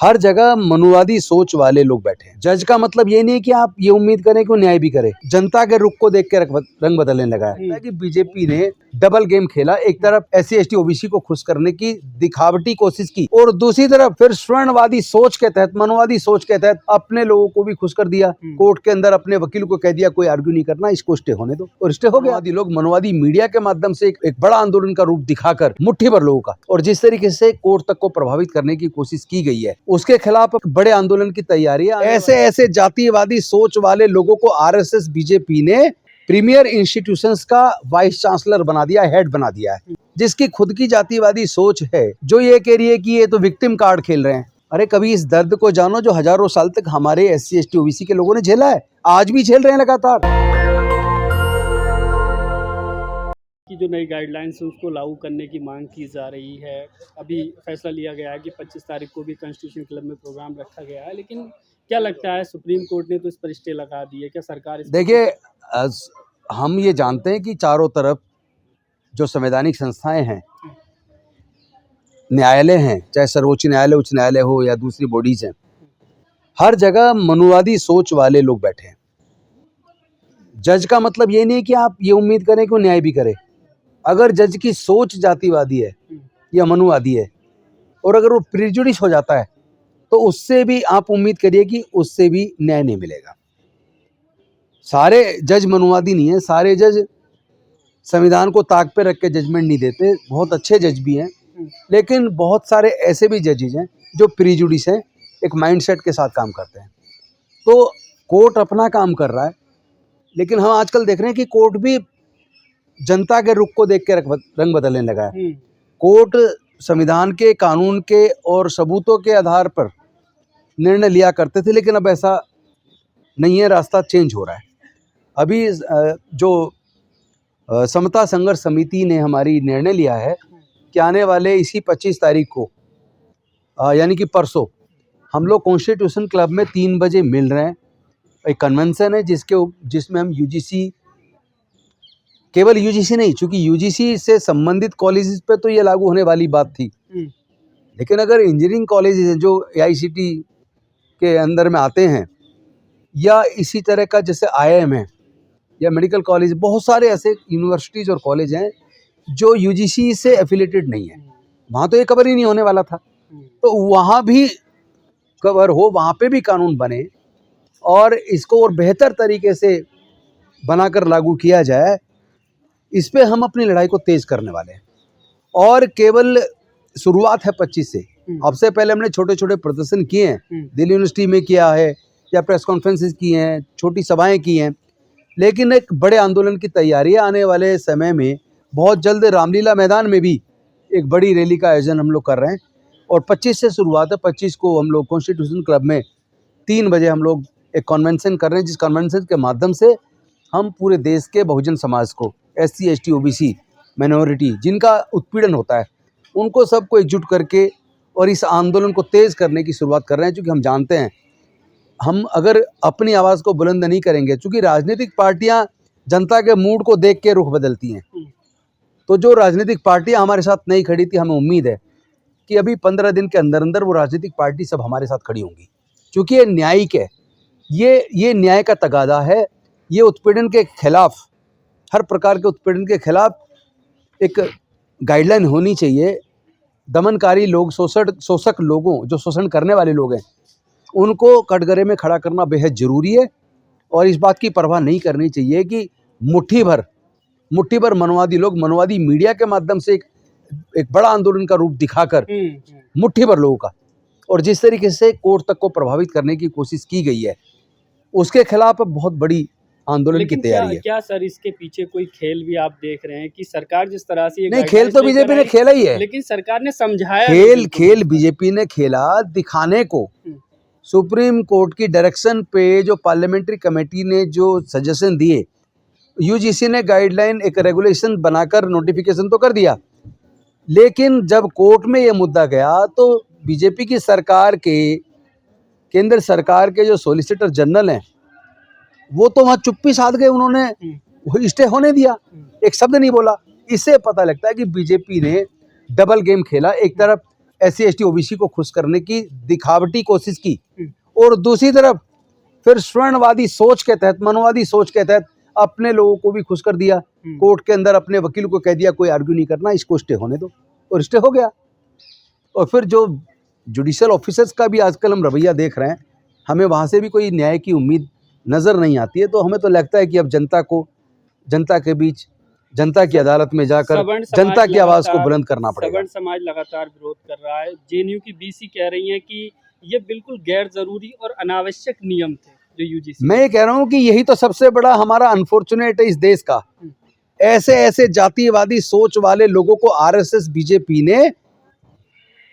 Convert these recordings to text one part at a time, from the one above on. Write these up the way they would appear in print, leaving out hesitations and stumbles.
हर जगह मनुवादी सोच वाले लोग बैठे हैं। जज का मतलब ये नहीं कि आप ये उम्मीद करें कि वो न्याय भी करे। जनता के रुख को देख के रंग बदलने लगा है कि बीजेपी ने डबल गेम खेला। एक तरफ SC ST OBC को खुश करने की दिखावटी कोशिश की और दूसरी तरफ फिर स्वर्णवादी सोच के तहत, मनुवादी सोच के तहत अपने लोगों को भी खुश कर दिया। कोर्ट के अंदर अपने वकील को कह दिया कोई आर्ग्यू नहीं करना, इसको स्टे होने दो, और स्टे हो गया। लोग मनवादी मीडिया के माध्यम से एक बड़ा आंदोलन का रूप दिखाकर मुट्ठी भर लोगों का, और जिस तरीके से कोर्ट तक को प्रभावित करने की कोशिश की गई है, उसके खिलाफ बड़े आंदोलन की तैयारी है। ऐसे जातिवादी सोच वाले लोगों को RSS BJP ने प्रीमियर इंस्टीट्यूशंस का वाइस चांसलर बना दिया, हेड बना दिया है, जिसकी खुद की जातिवादी सोच है, जो ये कह रही है कि ये तो विक्टिम कार्ड खेल रहे हैं। अरे कभी इस दर्द को जानो जो हजारों साल तक हमारे SC ST OBC के लोगों ने झेला है, आज भी झेल रहे हैं लगातार। की जो नई गाइडलाइंस है उसको लागू करने की मांग की जा रही है। अभी फैसला लिया गया है कि 25 तारीख को भी कॉन्स्टिट्यूशन क्लब में प्रोग्राम रखा गया है, लेकिन क्या लगता है सुप्रीम कोर्ट ने तो इस पर स्टे लगा दी है, क्या सरकार देखिए, हम ये जानते हैं कि चारों तरफ जो संवैधानिक संस्थाएं हैं, न्यायालय हैं, चाहे सर्वोच्च न्यायालय, उच्च न्यायालय हो या दूसरी बॉडीज हैं, हर जगह मनुवादी सोच वाले लोग बैठे हैं। जज का मतलब ये नहीं कि आप ये उम्मीद करें कि वो न्याय भी करे। अगर जज की सोच जातिवादी है या मनुवादी है, और अगर वो प्रिजुडिस हो जाता है, तो उससे भी आप उम्मीद करिए कि उससे भी न्याय नहीं मिलेगा। सारे जज मनुवादी नहीं है, सारे जज संविधान को ताक पे रख के जजमेंट नहीं देते। बहुत अच्छे जज भी हैं, लेकिन बहुत सारे ऐसे भी जजेज हैं जो प्रिजुडिस हैं, एक माइंडसेट के साथ काम करते हैं। तो कोर्ट अपना काम कर रहा है, लेकिन हम आजकल देख रहे हैं कि कोर्ट भी जनता के रुख को देख के रंग बदलने लगा है। कोर्ट संविधान के, कानून के और सबूतों के आधार पर निर्णय लिया करते थे, लेकिन अब ऐसा नहीं है, रास्ता चेंज हो रहा है। अभी जो समता संघर्ष समिति ने हमारी निर्णय लिया है कि आने वाले इसी 25 तारीख को, यानी कि परसों, हम लोग कॉन्स्टिट्यूशन क्लब में 3 बजे मिल रहे हैं। एक कन्वेंशन है जिसमें हम UGC, केवल UGC नहीं, चूंकि UGC से संबंधित कॉलेजेस पे तो ये लागू होने वाली बात थी, लेकिन अगर इंजीनियरिंग कॉलेजेस हैं जो AICT के अंदर में आते हैं, या इसी तरह का जैसे IIM है या मेडिकल कॉलेज, बहुत सारे ऐसे यूनिवर्सिटीज़ और कॉलेज हैं जो UGC से एफिलेटेड नहीं है, वहाँ तो ये कवर ही नहीं होने वाला था। तो वहाँ भी कवर हो, वहाँ पे भी कानून बने और इसको और बेहतर तरीके से बनाकर लागू किया जाए, इस पे हम अपनी लड़ाई को तेज करने वाले हैं। और केवल शुरुआत है 25 से। अब से पहले हमने छोटे छोटे प्रदर्शन किए हैं, दिल्ली यूनिवर्सिटी में किया है, या प्रेस कॉन्फ्रेंसेस किए हैं, छोटी सभाएं की हैं, लेकिन एक बड़े आंदोलन की तैयारी है। आने वाले समय में बहुत जल्द रामलीला मैदान में भी एक बड़ी रैली का आयोजन हम लोग कर रहे हैं, और 25 से शुरुआत है। 25 को हम लोग कॉन्स्टिट्यूशन क्लब में 3 बजे हम लोग एक कन्वेंशन कर रहे हैं, जिस कन्वेंशन के माध्यम से हम पूरे देश के बहुजन समाज को, SC ST OBC माइनॉरिटी जिनका उत्पीड़न होता है, उनको सबको एकजुट करके और इस आंदोलन को तेज़ करने की शुरुआत कर रहे हैं। क्योंकि हम जानते हैं, हम अगर अपनी आवाज़ को बुलंद नहीं करेंगे, क्योंकि राजनीतिक पार्टियां जनता के मूड को देख के रुख बदलती हैं, तो जो राजनीतिक पार्टियां हमारे साथ नहीं खड़ी थी, हमें उम्मीद है कि अभी 15 दिन के अंदर अंदर वो राजनीतिक पार्टी सब हमारे साथ खड़ी होंगी। क्योंकि ये न्यायिक है, ये न्याय का तगादा है। ये उत्पीड़न के खिलाफ, हर प्रकार के उत्पीड़न के खिलाफ एक गाइडलाइन होनी चाहिए। दमनकारी लोग, शोषक लोगों, जो शोषण करने वाले लोग हैं, उनको कटघरे में खड़ा करना बेहद ज़रूरी है। और इस बात की परवाह नहीं करनी चाहिए कि मुट्ठी भर मनुवादी लोग मनुवादी मीडिया के माध्यम से एक बड़ा आंदोलन का रूप दिखाकर मुट्ठी भर लोगों का, और जिस तरीके से कोर्ट तक को प्रभावित करने की कोशिश की गई है, उसके खिलाफ बहुत बड़ी आंदोलन की तैयारी है। क्या सर इसके पीछे कोई खेल भी आप देख रहे हैं कि सरकार जिस तरह से नहीं, खेल तो बीजेपी ने खेला ही है, लेकिन सरकार ने समझाया, खेल बीजेपी ने खेला दिखाने को। सुप्रीम कोर्ट की डायरेक्शन पे जो पार्लियामेंट्री कमेटी ने जो सजेशन दिए, UGC ने गाइडलाइन, एक रेगुलेशन बनाकर नोटिफिकेशन तो कर दिया, लेकिन जब कोर्ट में ये मुद्दा गया तो बीजेपी की सरकार के, केंद्र सरकार के जो सॉलिसिटर जनरल हैं, वो तो वहाँ चुप्पी साध गए। उन्होंने स्टे होने दिया, एक शब्द नहीं बोला। इससे पता लगता है कि बीजेपी ने डबल गेम खेला। एक तरफ SC ST OBC को खुश करने की दिखावटी कोशिश की, और दूसरी तरफ फिर स्वर्णवादी सोच के तहत, मनोवादी सोच के तहत अपने लोगों को भी खुश कर दिया। कोर्ट के अंदर अपने वकील को कह दिया कोई आर्ग्यू नहीं करना, इसको स्टे होने दो, और स्टे हो गया। और फिर जो जुडिशियल ऑफिसर्स का भी आजकल हम रवैया देख रहे हैं, हमें वहाँ से भी कोई न्याय की उम्मीद नज़र नहीं आती है। तो हमें तो लगता है कि अब जनता को, जनता के बीच, जनता की अदालत में जाकर जनता की आवाज़ को बुलंद करना पड़ेगा। सवर्ण समाज लगातार विरोध कर रहा है। JNU की BC कह रही है कि ये बिल्कुल गैर जरूरी और अनावश्यक नियम थे जो UGC। मैं ये कह रहा हूँ कि यही तो सबसे बड़ा हमारा अनफॉर्चुनेट है इस देश का। ऐसे ऐसे जातिवादी सोच वाले लोगों को RSS BJP ने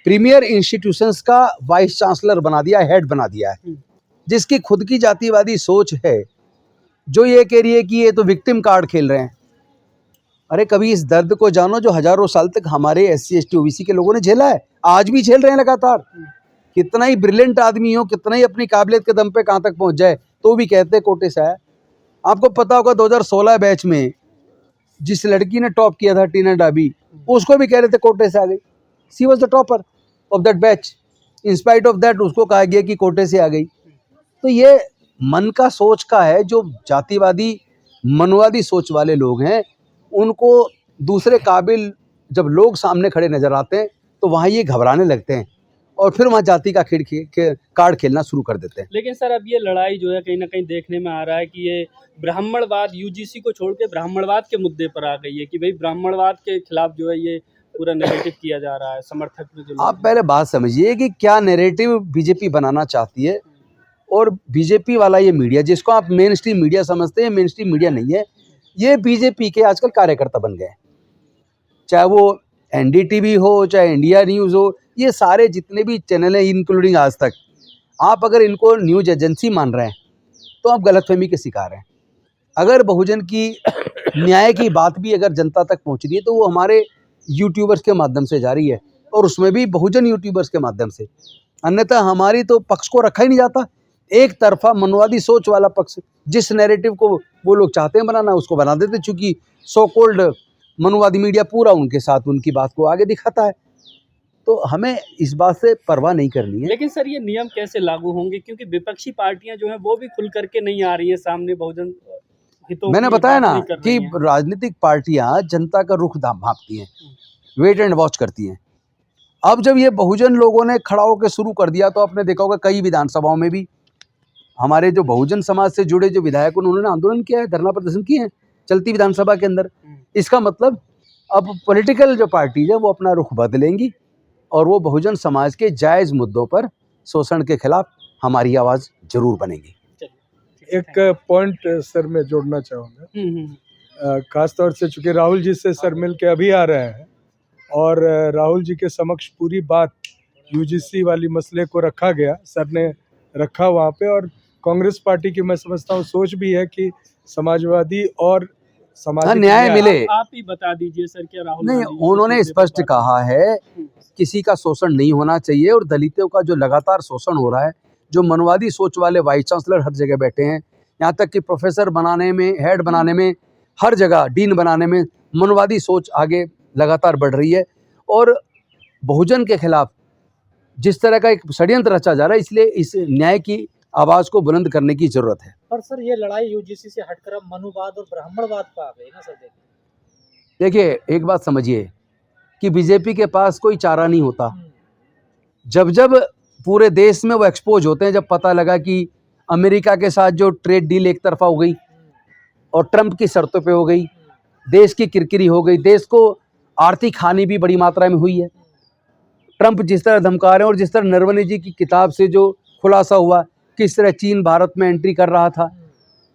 प्रीमियर इंस्टीट्यूशंस का वाइस चांसलर बना दिया, हेड बना दिया है, जिसकी खुद की जातिवादी सोच है, जो ये कह रही है कि ये तो विक्टिम कार्ड खेल रहे हैं। अरे कभी इस दर्द को जानो जो हजारों साल तक हमारे SC ST OBC के लोगों ने झेला है, आज भी झेल रहे हैं लगातार। कितना ही ब्रिलियंट आदमी हो, कितना ही अपनी काबिलियत के दम पे कहाँ तक पहुंच जाए, तो भी कहते हैं कोटे से आया। आपको पता होगा 2016 बैच में जिस लड़की ने टॉप किया था, टीना डाबी, उसको भी कह रहे थे कोटे से आ गई। She was the topper of that batch, in spite of that उसको कहा गया कि कोटे से आ गई। तो ये मन का सोच का है। जो जातिवादी मनवादी सोच वाले लोग हैं, उनको दूसरे काबिल जब लोग सामने खड़े नजर आते हैं तो वहाँ ये घबराने लगते हैं, और फिर वहाँ जाति का कार्ड खेलना शुरू कर देते हैं। लेकिन सर अब ये लड़ाई जो है कहीं ना कहीं देखने में आ रहा है कि ये ब्राह्मणवाद UGC को छोड़ के ब्राह्मणवाद के मुद्दे पर आ गई है कि भाई ब्राह्मणवाद के खिलाफ जो है ये पूरा नैरेटिव किया जा रहा है समर्थक में जो। आप पहले बात समझिए कि क्या नैरेटिव BJP बनाना चाहती है, और BJP वाला ये मीडिया जिसको आप मेन स्ट्रीम मीडिया समझते हैं, मेन स्ट्रीम मीडिया नहीं है। ये BJP के आजकल कार्यकर्ता बन गए, चाहे वो NDTV हो, चाहे इंडिया न्यूज़ हो, ये सारे जितने भी चैनल हैं इंक्लूडिंग आज तक, आप अगर इनको न्यूज एजेंसी मान रहे हैं तो आप गलतफहमी के शिकार हैं। अगर बहुजन की न्याय की बात भी अगर जनता तक पहुंच रही है तो वो हमारे यूट्यूबर्स के माध्यम से जा रही है, और उसमें भी बहुजन यूट्यूबर्स के माध्यम से। अन्यथा हमारी तो पक्ष को रखा ही नहीं जाता। एक तरफा मनवादी सोच वाला पक्ष, जिस नैरेटिव को वो लोग चाहते हैं बनाना, उसको बना देते, चूंकि सो कोल्ड मनवादी मीडिया पूरा उनके साथ उनकी बात को आगे दिखाता है। तो हमें इस बात से परवाह नहीं करनी है। लेकिन सर ये नियम कैसे लागू होंगे, क्योंकि विपक्षी पार्टियां जो हैं वो भी खुल करके नहीं आ रही है सामने बहुजन हितों। मैंने बताया ना कि राजनीतिक पार्टियां जनता का रुख भांपती हैं, वेट एंड वॉच करती हैं। अब जब ये बहुजन लोगों ने खड़ा होकर शुरू कर दिया, तो आपने देखा होगा कई विधानसभाओं में भी हमारे जो बहुजन समाज से जुड़े जो विधायक उन्होंने आंदोलन किया है, धरना प्रदर्शन किए हैं चलती विधानसभा के अंदर। इसका मतलब अब पॉलिटिकल जो पार्टीज है वो अपना रुख बदलेंगी, और वो बहुजन समाज के जायज़ मुद्दों पर शोषण के खिलाफ हमारी आवाज़ जरूर बनेगी। एक पॉइंट सर मैं जोड़ना चाहूँगा, खासतौर से चूँकि राहुल जी से सर मिल के अभी आ रहे हैं, और राहुल जी के समक्ष पूरी बात UGC वाली मसले को रखा गया, सर ने रखा वहाँ पे। और कांग्रेस पार्टी की मैं समझता हूँ सोच भी है कि समाजवादी और सामाजिक न्याय मिले। आप ही बता दीजिए सर, क्या राहुल नहीं, उन्होंने स्पष्ट कहा है किसी का शोषण नहीं होना चाहिए, और दलितों का जो लगातार शोषण हो रहा है, जो मनवादी सोच वाले वाइस चांसलर हर जगह बैठे हैं, यहाँ तक कि प्रोफेसर बनाने में, हेड बनाने में, हर जगह डीन बनाने में मनवादी सोच आगे लगातार बढ़ रही है, और बहुजन के खिलाफ जिस तरह का एक षड्यंत्र रचा जा रहा है, इसलिए इस न्याय की आवाज़ को बुलंद करने की जरूरत है। पर सर ये लड़ाई UGC से हटकर अब मनुवाद और ब्राह्मणवाद पर आ गई ना सर। देखिए एक बात समझिए कि BJP के पास कोई चारा नहीं होता। जब जब पूरे देश में वो एक्सपोज होते हैं, जब पता लगा कि अमेरिका के साथ जो ट्रेड डील एक तरफा हो गई और ट्रंप की शर्तों पे हो गई, देश की किरकिरी हो गई, देश को आर्थिक हानि भी बड़ी मात्रा में हुई है। ट्रंप जिस तरह धमका रहे हैं, और जिस तरह नरवणे जी की किताब से जो खुलासा हुआ किस तरह चीन भारत में एंट्री कर रहा था,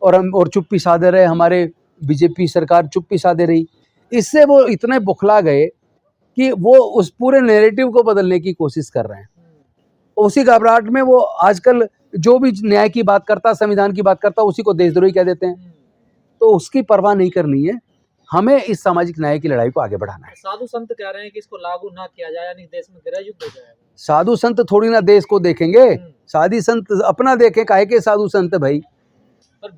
और हम और चुप्पी साधे रहे, हमारे BJP सरकार चुप्पी साधे रही, इससे वो इतने बुखला गए कि वो उस पूरे नैरेटिव को बदलने की कोशिश कर रहे हैं। उसी घबराहट में वो आजकल जो भी न्याय की बात करता, संविधान की बात करता, उसी को देशद्रोही कह देते हैं। तो उसकी परवाह नहीं करनी है, हमें इस सामाजिक न्याय की लड़ाई को आगे बढ़ाना है। साधु संत कह रहे हैं कि इसको लागू ना किया जाए, यानी देश में गृह युद्ध हो जाएगा। साधु संत थोड़ी ना देश को देखेंगे, साधु संत अपना देखें, काहे के साधु संत भाई।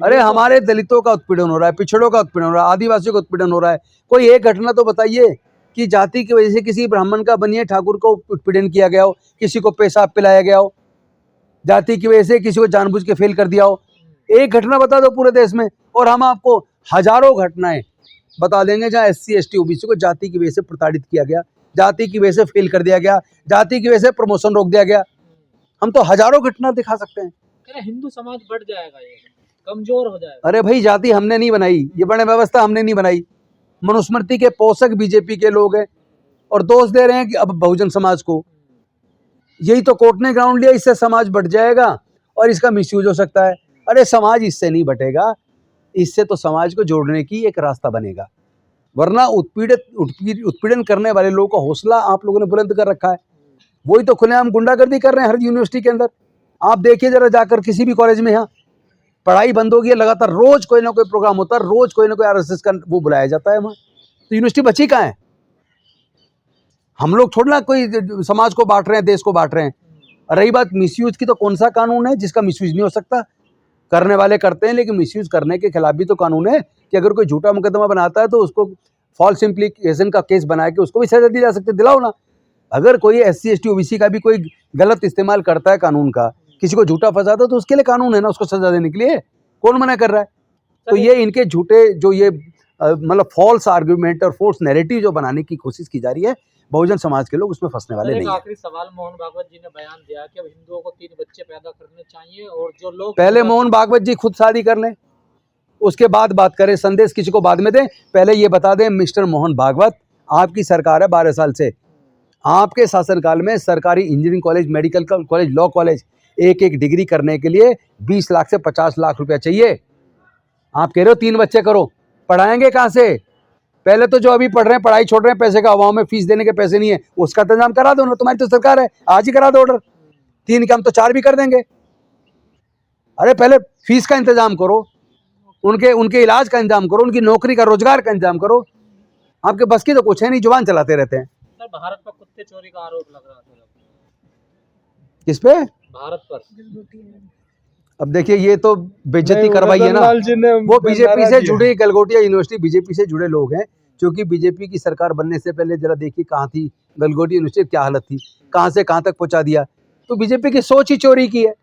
अरे हमारे दलितों का उत्पीड़न हो रहा है, पिछड़ों का उत्पीड़न हो रहा है, आदिवासियों का उत्पीड़न हो रहा है। कोई एक घटना तो बताइए कि जाति की वजह से किसी ब्राह्मण का बनिए ठाकुर को उत्पीड़न किया गया हो, किसी को पेशाब पिलाया गया हो, जाति की वजह से किसी को जानबूझ के फेल कर दिया हो। एक घटना बता दो पूरे देश में और हम आपको हजारों घटनाएं बता देंगे जहाँ SC ST OBC को जाति की वजह से प्रताड़ित किया गया, जाति की वजह से फेल कर दिया गया, जाति की वजह से प्रमोशन रोक दिया गया। हम तो हजारों घटना दिखा सकते हैं। हिंदू समाज बढ़ जाएगा, ये कमजोर हो जाएगा। अरे भाई जाति हमने नहीं बनाई, ये बड़े व्यवस्था हमने नहीं बनाई। मनुस्मृति के पोषक बीजेपी के लोग हैं और दोष दे रहे हैं कि अब बहुजन समाज को। यही तो कोर्ट ने ग्राउंड लिया, इससे समाज बढ़ जाएगा और इसका मिसयूज हो सकता है। अरे समाज इससे नहीं बटेगा, इससे तो समाज को जोड़ने की एक रास्ता बनेगा, वरना उत्पीड़न करने वाले लोगों का हौसला आप लोगों ने बुलंद कर रखा है। वही तो खुलेआम गुंडागर्दी कर रहे हैं हर यूनिवर्सिटी के अंदर। आप देखिए जरा जाकर किसी भी कॉलेज में, यहाँ पढ़ाई बंद हो गई है, लगातार रोज कोई ना कोई प्रोग्राम होता है, रोज कोई ना कोई RSS का वो बुलाया जाता है वहाँ। तो यूनिवर्सिटी बची कहाँ है? हम लोग थोड़ा ना कोई समाज को बांट रहे हैं, देश को बांट रहे हैं। रही बात मिसयूज की, तो कौन सा कानून है जिसका मिसयूज नहीं हो सकता? करने वाले करते हैं, लेकिन मिसयूज करने के खिलाफ भी तो कानून है कि अगर कोई झूठा मुकदमा बनाता है तो उसको फॉल्स इम्प्लीकेशन का केस बना के उसको भी सजा दी जा सकती है। दिलाओ ना। अगर कोई SC ST OBC का भी कोई गलत इस्तेमाल करता है कानून का, किसी को झूठा फंसाता है, तो उसके लिए कानून है ना, उसको सजा देने के लिए। कौन मना कर रहा है? तो ये इनके झूठे जो ये मतलब फॉल्स आर्ग्यूमेंट और फॉल्स नैरेटिव जो बनाने की कोशिश की जा रही है, बहुजन समाज के लोग उसमें फंसने वाले नहीं है। आखिरी सवाल, मोहन भागवत जी ने बयान दिया कि अब हिंदुओं को 3 बच्चे पैदा करने चाहिए और जो लोग पहले मोहन भागवत जी खुद शादी कर लें, उसके बाद बात करें। संदेश किसी को बाद में दें, पहले ये बता दें मिस्टर मोहन भागवत, आपकी सरकार है 12 साल से, आपके शासनकाल में सरकारी engineering college, medical college, law college, एक एक डिग्री करने के लिए 20 लाख से 50 लाख रुपया चाहिए। आप कह रहे हो 3 बच्चे करो, पढ़ाएंगे कहाँ से? पहले तो जो अभी पढ़ रहे हैं, पढ़ाई छोड़ रहे हैं, पैसे का अभाव में फीस देने के पैसे नहीं है, उसका इंतजाम करा दो ना। तुम्हारी तो सरकार है, आज ही करा दो ऑर्डर। 3 का हम तो 4 भी कर देंगे। अरे पहले फीस का इंतजाम करो, उनके इलाज का इंतजाम करो, उनकी नौकरी का, रोजगार का इंतजाम करो। आपके बस की तो कुछ है नहीं, जुबान चलाते रहते हैं। सर, भारत पर कुत्ते चोरी का आरोप लग रहा था। किस पे? भारत पर। अब देखिए, ये तो बेइज्जती करवाई है ना। वो बीजेपी से जुड़े, गलगोटिया यूनिवर्सिटी बीजेपी से जुड़े लोग हैं, क्योंकि बीजेपी की सरकार बनने से पहले जरा देखिए कहाँ थी गलगोटिया यूनिवर्सिटी, क्या हालत थी, कहाँ से कहाँ तक पहुँचा दिया। तो बीजेपी की सोच ही चोरी की है।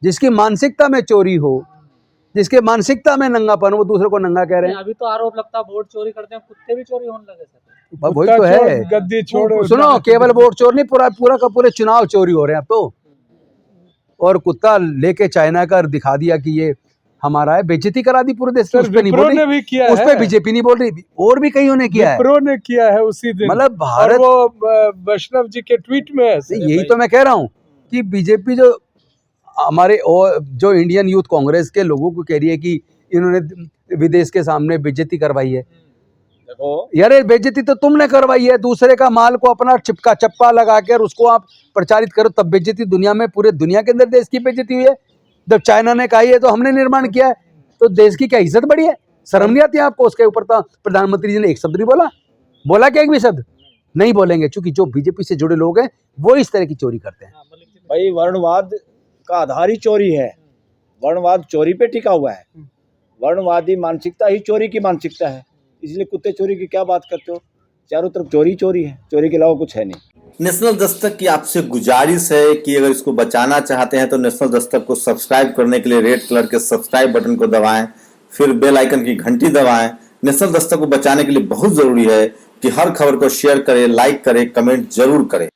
जिसकी मानसिकता में चोरी हो, जिसके मानसिकता में नंगापन, वो दूसरे को नंगा कह रहे हैं। अभी तो आरोप लगता है वोट चोरी करते हैं, कुत्ते भी चोरी होने लगे सर। वही तो है, गद्दी छोड़ो। सुनो, केवल वोट चोर नहीं, पूरा का पूरे चुनाव चोरी हो रहे हैं अब तो। और कुत्ता लेके चाइना का दिखा दिया कि ये हमारा है, बेइज्जती करा दी पूरे देश की। उस पे नहीं बोल रही, उस पे बीजेपी नहीं बोल रही, और भी कईयों ने किया है। विप्रो ने किया है उसी दिन, मतलब भारत, वो वैष्णव जी के ट्वीट में है। यही तो मैं कह रहा हूँ कि बीजेपी जो हमारे जो इंडियन यूथ कांग्रेस के लोगों को कह रही है कि इन्होंने विदेश के सामने बेइज्जती करवाई है। यार बेइज्जती तो तुमने करवाई है, दूसरे का माल को अपना चिपका चप्पा लगा कर उसको आप प्रचारित करो, तब बेइज्जती दुनिया में, पूरे दुनिया के अंदर देश की बेइज्जती हुई है। जब चाइना ने कहा है तो हमने निर्माण किया है, तो देश की क्या इज्जत बढ़ी है? शर्म नहीं आती आपको? उसके ऊपर तो प्रधानमंत्री जी ने एक शब्द नहीं बोला क्या? एक भी शब्द नहीं बोलेंगे, क्योंकि जो बीजेपी से जुड़े लोग हैं वो इस तरह की चोरी करते हैं। भाई वर्णवाद का आधार ही चोरी है, वर्णवाद चोरी पे टिका हुआ है, वर्णवादी मानसिकता ही चोरी की मानसिकता है। इसलिए कुत्ते चोरी की क्या बात करते हो? चारों तरफ चोरी चोरी है, चोरी के अलावा कुछ है नहीं। नेशनल दस्तक की आपसे गुजारिश है कि अगर इसको बचाना चाहते हैं तो नेशनल दस्तक को सब्सक्राइब करने के लिए रेड कलर के सब्सक्राइब बटन को दबाएं, फिर बेल आइकन की घंटी दबाएं। नेशनल दस्तक को बचाने के लिए बहुत जरूरी है कि हर खबर को शेयर करें, लाइक करें, कमेंट जरूर करें।